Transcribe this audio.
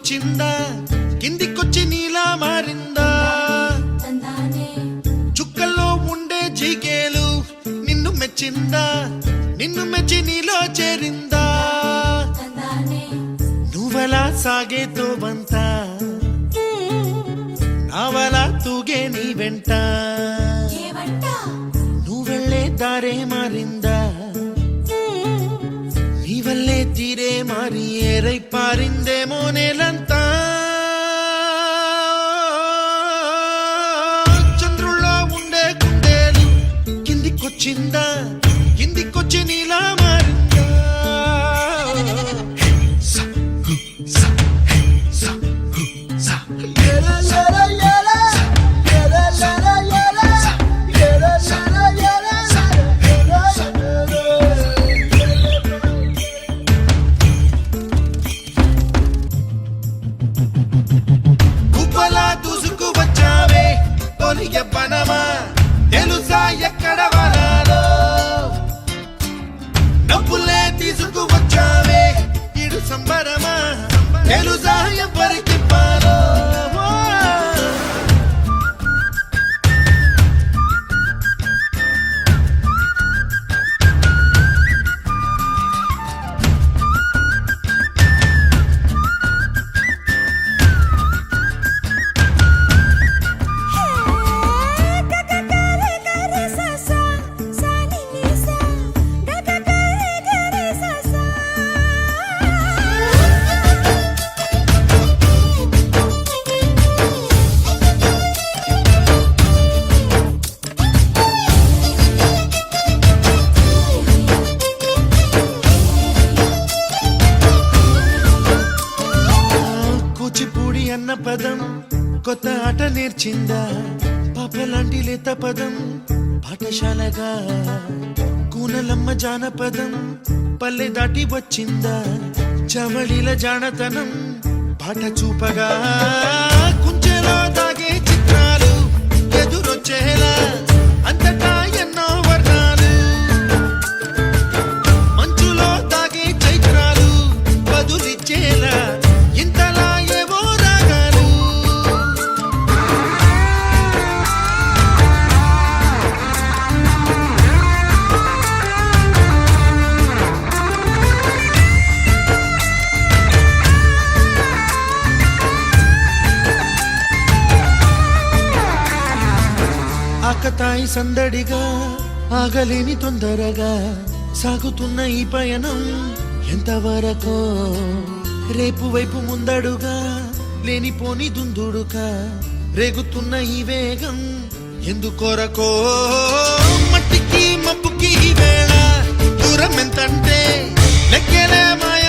కిందికొచ్చిందా కిందికొచ్చి నీలా మారిందా చుక్కల్లో ఉండే జీకేలు నిన్ను మెచ్చిందా నిన్ను మెచ్చి నీలో చేరిందా నువ్వలా సాగేతో బంతా నావలా తూగే నీ వెంట నువ్వెళ్ళే దారే మారిందా నీ వల్లే తీరే మారి ఏరై పారిందేమో నేలంతా చంద్రుల్లో ఉండే కుందేలు కిందికొచ్చిందా కిందికొచ్చి నీలా మారిందా పనమా తెలుసా ఎక్కడ వరాలో డబ్బులే తీసుకువచ్చావే ఇడు సంబరమా తెలుసా ఎవరికి పాలో అన్న పదం కొత్త ఆట నేర్చిందా పాపలాంటి లేత పదం పాఠశాలగా కూనలమ్మ జానపదం పల్లె దాటి వచ్చిందా చవళిల జానతనం పాట చూపగా కుంచెలో దాగే చిత్రాలు ఎదురొచ్చేలా అంతటా ఎన్నో వర్ణాలు మంచులో దాగే చైత్రాలు బదులిచ్చేలా ఇంతలా ఆకతాయి సందడిగా ఆగలేని తొందరగా సాగుతున్న ఈ పయనం ఎంతవరకో రేపు వైపు ముందడుగా లేనిపోని దుందుడుగా రేగుతున్న ఈ వేగం ఎందుకొరకో మట్టికి మబ్బుకి వేళ దూరం ఎంతంటే లెక్కలే మాయ